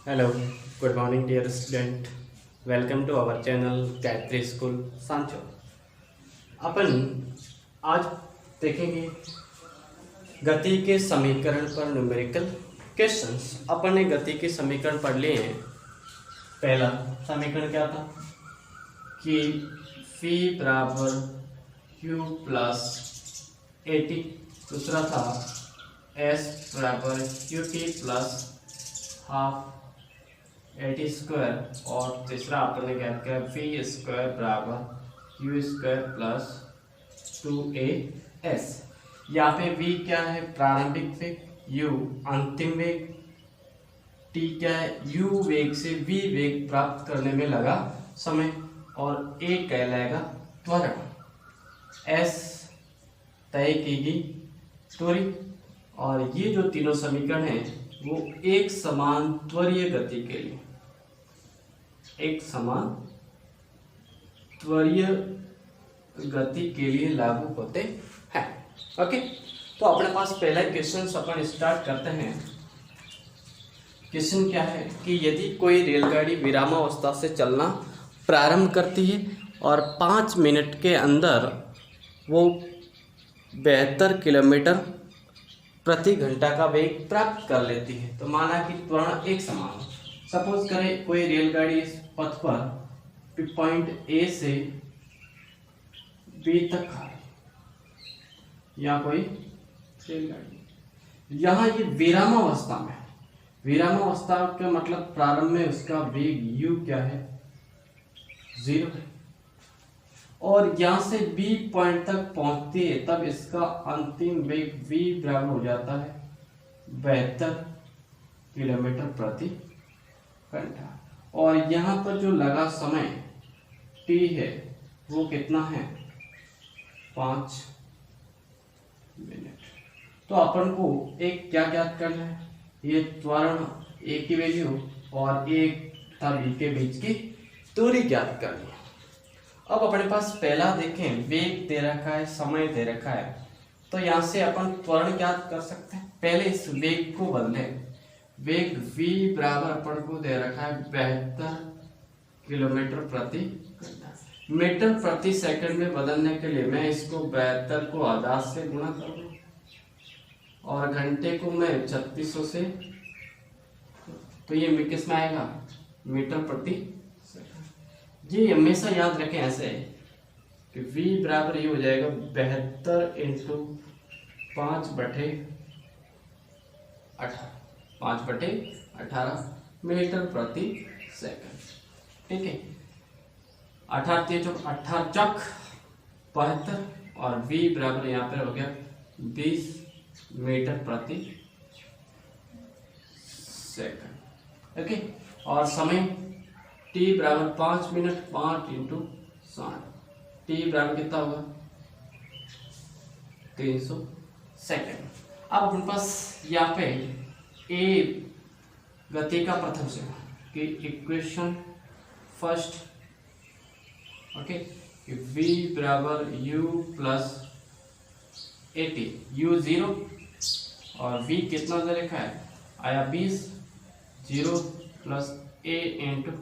Hello, good morning dear student. Welcome to our channel Gayatri School सांचो। अपन आज देखेंगे गति के समीकरण पर न्यूमेरिकल क्वेश्चंस। अपन ने गति के समीकरण पढ़ लिए हैं। पहला समीकरण क्या था कि v बराबर q प्लस ए टी। दूसरा था s बराबर Q T plus half a t square. और तीसरा आपने क्या किया वी स्क्वायर बराबर यू स्क्वायर प्लस 2as। यहाँ पे v क्या है प्रारंभिक वेग, u अंतिम वेग, t क्या है u वेग से v वेग प्राप्त करने में लगा समय, और a कहलाएगा त्वरण, s तय की गई दूरी। और ये जो तीनों समीकरण हैं वो एक समान त्वरीय गति के लिए, एक समान त्वरीय गति के लिए लागू होते हैं। ओके, तो अपने पास पहला क्वेश्चन अपन स्टार्ट करते हैं। क्वेश्चन क्या है कि यदि कोई रेलगाड़ी विरामावस्था से चलना प्रारंभ करती है और 5 मिनट के अंदर वो 72 किलोमीटर प्रति घंटा का वेग प्राप्त कर लेती है, तो माना कि त्वरण एक समान है। सपोज करें कोई रेलगाड़ी इस पथ पर पॉइंट ए से बी तक आ रही, या कोई रेलगाड़ी यहाँ ये विरामावस्था में, विरामावस्था का मतलब प्रारंभ में उसका वेग u क्या है 0 है, और यहाँ से बी पॉइंट तक पहुंचती है तब इसका अंतिम वेग v बराबर हो जाता है 72 किलोमीटर प्रति घंटा। और यहाँ पर जो लगा समय t है वो कितना है 5 मिनट। तो अपन को एक क्या ज्ञात करना है, ये त्वरण a की वैल्यू और एक तथा b के बीच की दूरी ज्ञात करनी है। अब अपने पास पहला देखें, वेग दे रखा है, समय दे रखा है, तो यहाँ से अपन त्वरण ज्ञात कर सकते हैं। पहले इस वेग को बदलें, वेग v बराबर अपन को दे रखा है 72 किलोमीटर प्रति घंटा। मीटर प्रति सेकंड में बदलने के लिए मैं इसको 72 को 1000 से गुणा कर दूं और घंटे को मैं 3600 से, तो ये किस में आएगा मीटर प्रति सेकंड। ये हमेशा याद रखें ऐसे कि v बराबर ये हो जाएगा 72 इंटू 5/18 मीटर प्रति सेकंड। ठीक है, 18 चक 72 और v बराबर यहाँ पर हो गया 20 मीटर प्रति सेकंड। ओके, और समय t बराबर 5 मिनट, 5 इंटू 60, t बराबर कितना होगा 300 सेकंड। अब अपने पास यहाँ पे a गति का प्रथम से कि इक्वेशन फर्स्ट, ओके, v बराबर u plus A T, u 0 और v कितना दे रखा है आया 20, 0 प्लस a इंटू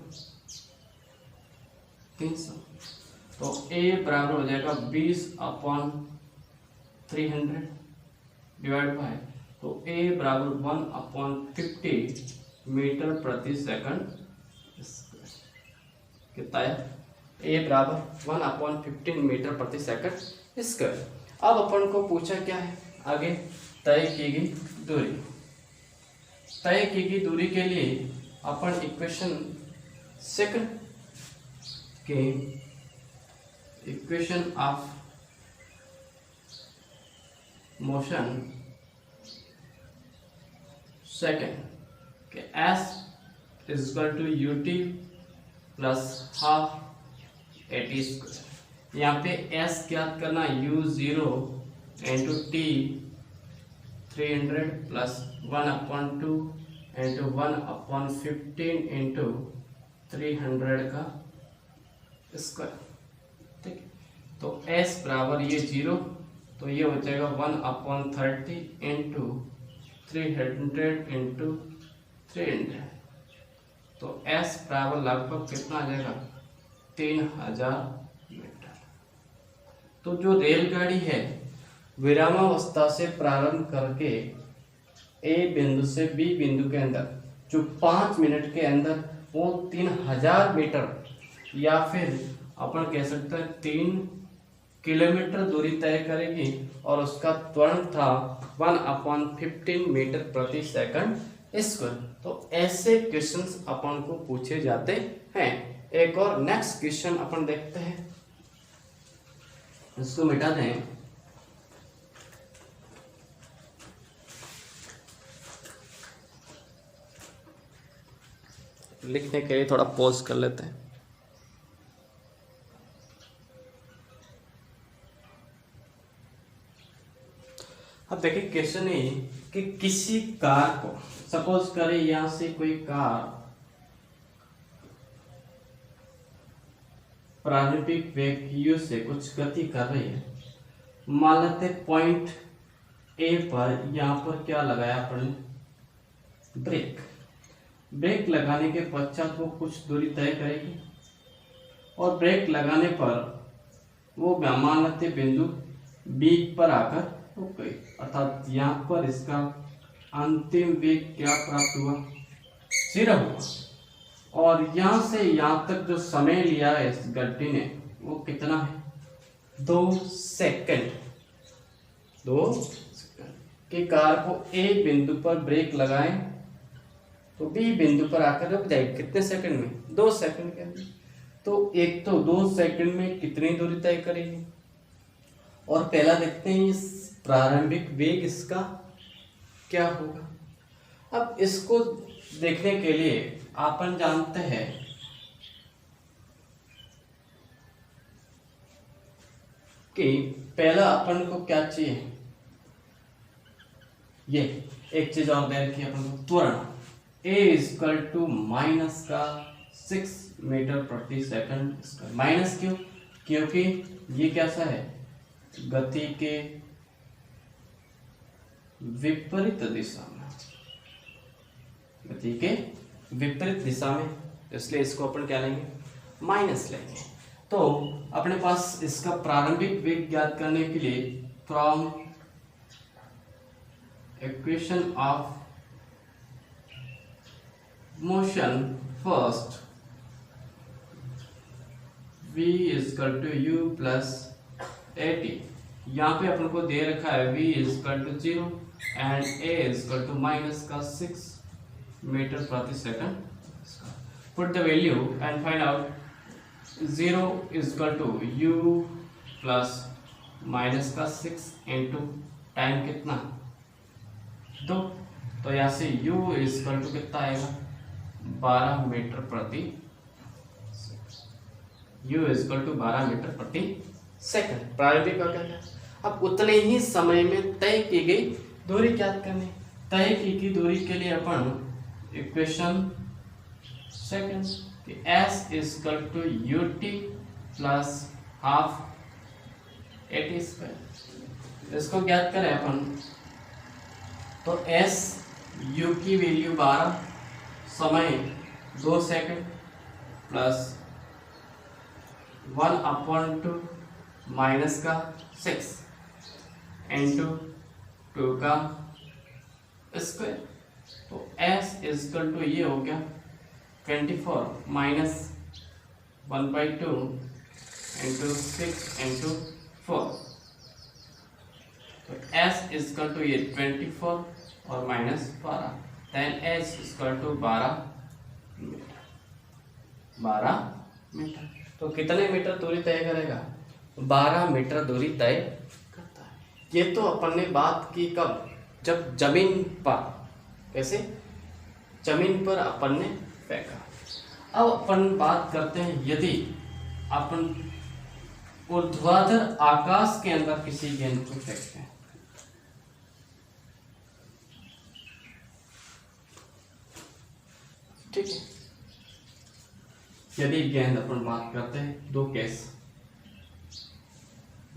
300, तो a बराबर हो जाएगा 20/300 डिवाइड बाय, तो a बराबर 1/50 मीटर प्रति सेकंड। कितना है a बराबर 1/15 मीटर प्रति सेकंड स्क्वायर। अब अपन को पूछा क्या है आगे, तय की गई दूरी। तय की गई दूरी के लिए अपन इक्वेशन सेकंड के इक्वेशन ऑफ मोशन सेकंड के s is equal to ut plus half a t square. यहाँ पे s ज्ञात करना u0 into t 300 plus 1/2 into 1/15 into 300 का स्क्वायर। ठीक, तो s बराबर ये 0, तो ये हो जाएगा 1/30 इंटू 300 इंटू 300 तो एस बराबर लगभग कितना आ जाएगा 3000 मीटर। तो जो रेलगाड़ी है विरामावस्था से प्रारंभ करके ए बिंदु से बी बिंदु के अंदर जो 5 मिनट के अंदर वो 3000 मीटर या फिर अपन कह सकते हैं 3 किलोमीटर दूरी तय करेगी और उसका त्वरण था 1/15 मीटर प्रति सेकंड स्क्वायर। तो ऐसे क्वेश्चंस अपन को पूछे जाते हैं। एक और नेक्स्ट क्वेश्चन अपन देखते हैं, इसको मिटा दें। लिखने के लिए थोड़ा पॉज कर लेते हैं। अब देखिए क्वेश्चन है कि किसी कार को सपोज करें यहां से कोई कार प्रारंभिक वेग u से कुछ गति कर रही है। मान लेते पॉइंट ए पर यहां पर क्या लगाया अपन ब्रेक। ब्रेक लगाने के पश्चात वो कुछ दूरी तय करेगी और ब्रेक लगाने पर वो मान लेते बिंदु बी पर आकर रुक गई, अर्थात यहाँ पर इसका अंतिम वेग क्या प्राप्त हुआ 0 हुआ। और यहाँ से यहाँ तक जो समय लिया है इस गड्डी ने वो कितना है 2 सेकंड। 2 सेकंड की कार को ए बिंदु पर ब्रेक लगाएं तो बी बिंदु पर आकर रुक जाएगी कितने सेकंड में 2 सेकंड के अंदर। तो एक तो 2 सेकंड में कितनी दूरी तय करेगी। और पहला देखते हैं इस प्रारंभिक वेग इसका क्या होगा। अब इसको देखने के लिए अपन जानते हैं कि पहला अपन को क्या चाहिए, ये एक चीज और दे रखी है अपन को त्वरण a इक्वल टू माइनस का 6 मीटर प्रति सेकंड। माइनस क्यों, क्योंकि ये कैसा है गति के विपरीत दिशा में, गति के विपरीत दिशा में, इसलिए इसको अपन क्या लेंगे माइनस लेंगे। तो अपने पास इसका प्रारंभिक वेग ज्ञात करने के लिए from equation of motion first v equal to u plus at, यहाँ पे अपन को दे रखा है v equal to 0 and a equal to minus का 6 मीटर प्रति सेकंड। Put the value and find out 0 equal to u plus minus का 6 इंटू टाइम कितना 2, तो यहाँ से u इक्वल टू कितना आएगा 12 मीटर प्रति, u इक्वल टू 12 मीटर प्रति सेकंड। प्रारंभिक का क्या है, अब उतने ही समय में तय की गई दूरी ज्ञात करनी। तय की गई दूरी के लिए अपन इक्वेशन सेकंड कि s equal to ut plus half at square, इसको ज्ञात करें अपन तो s u की वैल्यू 12, समय 2 सेकंड प्लस 1/2 माइनस का 6 इंटू 2 का स्क्वायर। तो s इक्वल टू ये हो गया 24 माइनस 1/2 इंटू 6 इंटू 4। तो s इक्वल टू ये 24 और minus 12, then s equal to 12 metre. तो कितने मीटर दूरी तय करेगा 12 मीटर दूरी तय करता है। ये तो अपन ने बात की कब, जब जमीन पर, कैसे जमीन पर अपन ने फेंका। अब अपन बात करते हैं यदि अपन ऊर्ध्वाधर आकाश के अंदर किसी गेंद को फेंकते हैं, ठीक है। यदि गेंद अपन बात करते हैं 2 केस,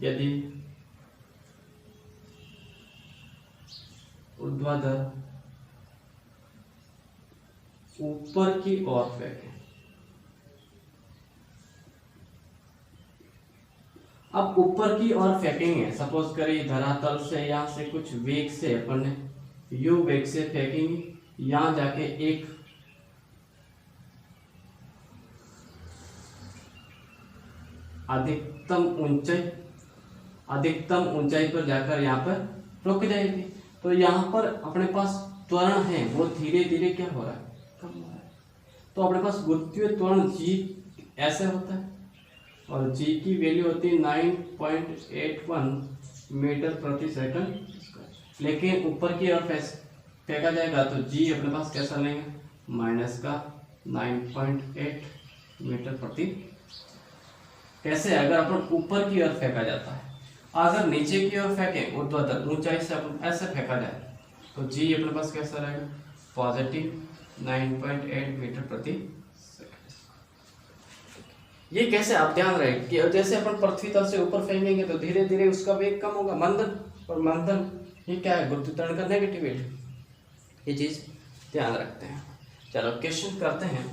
यदि ऊर्ध्वाधर ऊपर की ओर फेंकें। अब ऊपर की ओर फेंकेंगे, सपोज करिए धरातल से यहां से कुछ वेग से अपन ने यू वेग से फेंकेंगे, यहां जाके एक अधिकतम ऊंचाई पर जाकर यहाँ पर रुक जाएगी। तो यहाँ पर अपने पास त्वरण है वो धीरे धीरे क्या हो रहा है, कम हो रहा है। तो अपने पास गुरुत्वीय त्वरण जी ऐसे होता है और जी की वैल्यू होती है 9.81 मीटर प्रति सेकंड। लेकिन ऊपर की ओर फेंका जाएगा तो जी अपने पास कैसा लेंगे, माइनस का 9.8 मीटर प्रति। कैसे, अगर अपन ऊपर की ओर फेंका जाता है, अगर नीचे की ओर फेंके ऊर्ध्वाधर ऊंचाई से अपन ऐसे फेंका जाए तो जी अपने पास कैसा रहेगा, पॉजिटिव 9.8 मीटर प्रति सेकंड। ये कैसे, आप ध्यान रहे कि जैसे अपन पृथ्वी तल से ऊपर फेंकेंगे तो धीरे धीरे उसका वेग कम होगा, मंदन। और मंदन ये क्या है, गुरुत्वाकर्षण का नेगेटिव वेग, ये चीज ध्यान रखते हैं। चलो क्वेश्चन करते हैं।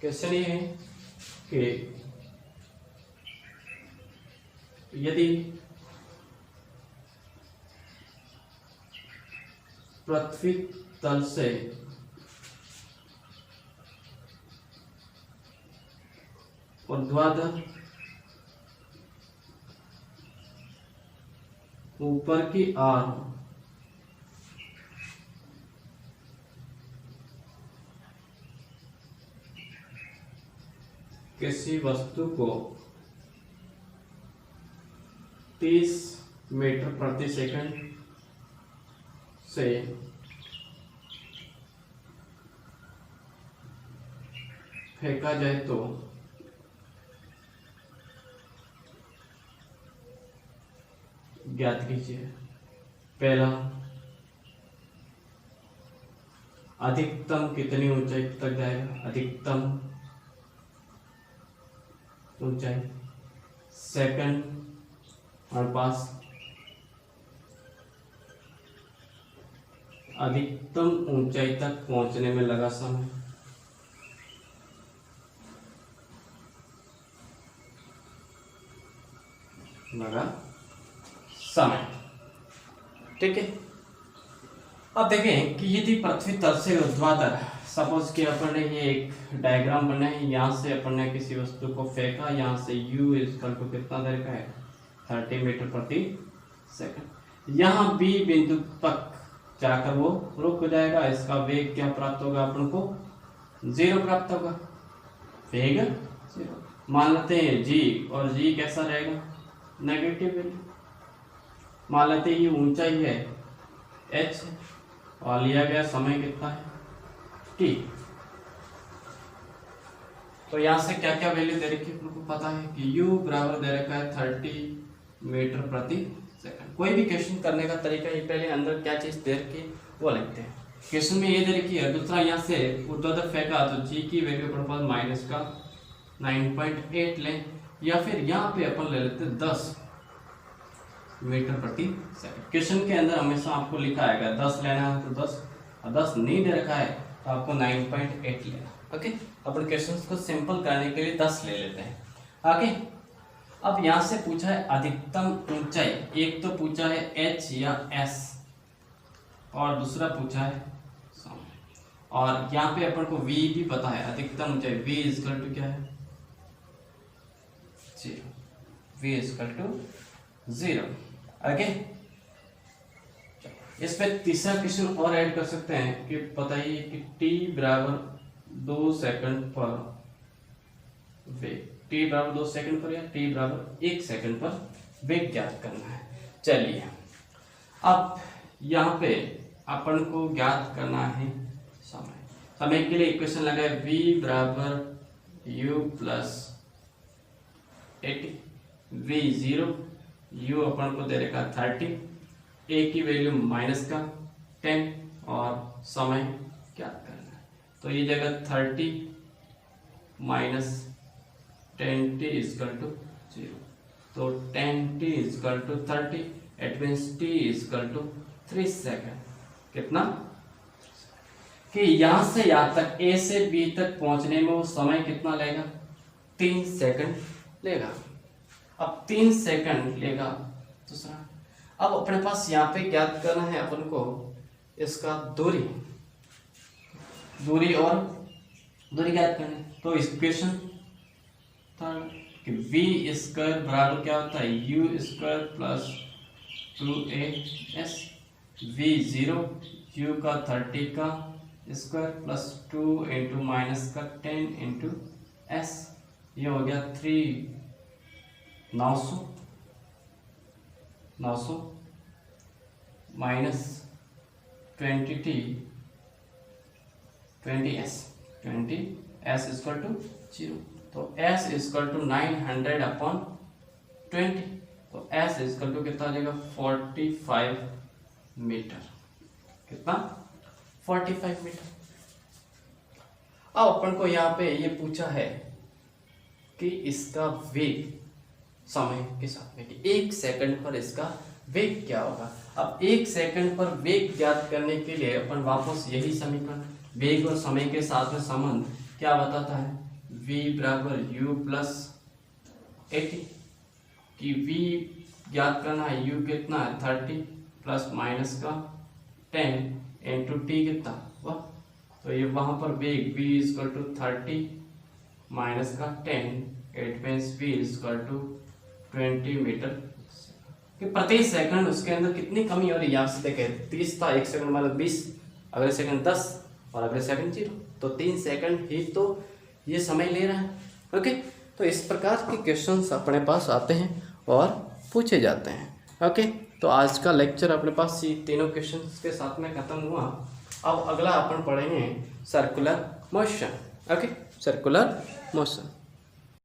क्वेश्चन ये है कि यदि पृथ्वी तल से ऊर्ध्वाधर ऊपर की ओर किसी वस्तु को 30 मीटर प्रति सेकंड से फेंका जाए तो ज्ञात कीजिए। पहला, अधिकतम कितनी ऊंचाई तक जाएगा, अधिकतम ऊंचाई। सेकंड, हमारे पास अधिकतम ऊंचाई तक पहुंचने में लगा समय। ठीक है। अब देखें कि यदि पृथ्वी तल से ऊर्ध्वाधर, सपोज कि अपन ने ये एक डायग्राम बना है, यहाँ से अपन ने किसी वस्तु को फेंका, यहाँ से u इक्वल टू कितना देर का है, 30 मीटर प्रति सेकंड। यहाँ बी बिंदु तक जाकर वो रुक जाएगा। इसका वेग क्या प्राप्त होगा, अपन को 0 प्राप्त होगा, वेग 0। मान लेते हैं g, और g कैसा रहेगा, नेगेटिव वैल्यू। मान लेते हैं ये ऊंचाई है h और लिया गया समय कितना है, t। तो यहां से क्या क्या वैल्यू दे रखी है, आपको पता है कि u बराबर दे रखा है 30 मीटर प्रति सेकंड। कोई भी क्वेश्चन करने का तरीका ये पहले अंदर क्या चीज दे रखी है वो लिखते हैं। क्वेश्चन में ये दे रखी है, दूसरा यहाँ से ऊर्ध्वाधर फेंका तो g की वैल्यू अपने पास माइनस का 9.8 लें, या फिर यहाँ पे अपन ले लेते 10 मीटर प्रति सेकंड। क्वेश्चन के अंदर हमेशा आपको लिखा आएगा 10 लेना है तो 10, और 10 नहीं दे रखा है तो आपको 9.8 लेना। ओके, अपन क्वेश्चन को सिंपल करने के लिए 10 ले लेते हैं। ओके, अब यहाँ से पूछा है अधिकतम ऊंचाई, एक तो पूछा है h या s और दूसरा पूछा है समय। और यहाँ पे अपन को v भी पता है, अधिकतम ऊंचाई v इक्वल टू क्या है, 0। v equal to 0। ओके, इस पे तीसरा क्वेश्चन और ऐड कर सकते हैं कि बताइए कि t बराबर 2 सेकंड पर वेग, t बराबर 2 सेकंड पर या t बराबर 1 सेकंड पर वेग ज्ञात करना है। चलिए अब यहाँ पे अपन को ज्ञात करना है समय। समय के लिए इक्वेशन लगाए v बराबर u प्लस 80, v 0, u अपन को दे रखा 30, a की वैल्यू माइनस का 10 और समय ज्ञात करना है। तो ये जगह 30 माइनस 10t इक्वल टू 0। तो 10t equal to 30, it means t equal to 3 second. कितना कि यहां से यहां तक A से B तक पहुंचने में वो समय कितना लेगा, 3 सेकंड लेगा। अब 3 सेकंड लेगा दूसरा। अब अपने पास यहाँ पे ज्ञात करना है अपन को इसका दूरी और दूरी ज्ञात करनी। तो इक्वेशन थर्ड कि v स्क्वायर बराबर क्या होता है, u square plus 2as, v0 u का 30 का स्क्वायर प्लस 2 इंटू माइनस का 10 इंटू s, ये हो गया 900 माइनस 20s इक्वल टू 0। तो s इक्वल टू 900 अपॉन 20, तो s इक्वल टू कितना लेगा 45 मीटर। कितना 45 मीटर। अब अपन को यहाँ पे ये पूछा है कि इसका वेग समय के साथ में कि 1 सेकंड पर इसका वेग क्या होगा। अब 1 सेकंड पर वेग ज्ञात करने के लिए अपन वापस यही समीकरण, वेग और समय के साथ में संबंध क्या बताता है, v बराबर u प्लस 80 कि v ज्ञात करना है, u कितना है 30 प्लस माइनस का 10 इंटू टी कितना वह, तो ये वहां पर वेग v इक्वल टू 30 माइनस का 10, it means v equal to 20 metre कि प्रति सेकंड उसके अंदर कितनी कमी हो रही है। यहाँ से देखें 30 था, 1 सेकंड मतलब 20, अगले सेकंड 10 और अगले सेकंड 0, तो 3 सेकंड ही तो ये समय ले रहा है। ओके, तो इस प्रकार के क्वेश्चंस अपने पास आते हैं और पूछे जाते हैं। ओके, तो आज का लेक्चर अपने पास ये तीनों क्वेश्चंस के साथ में खत्म हुआ। अब अगला अपन पढ़ेंगे circular motion. Okay, circular motion.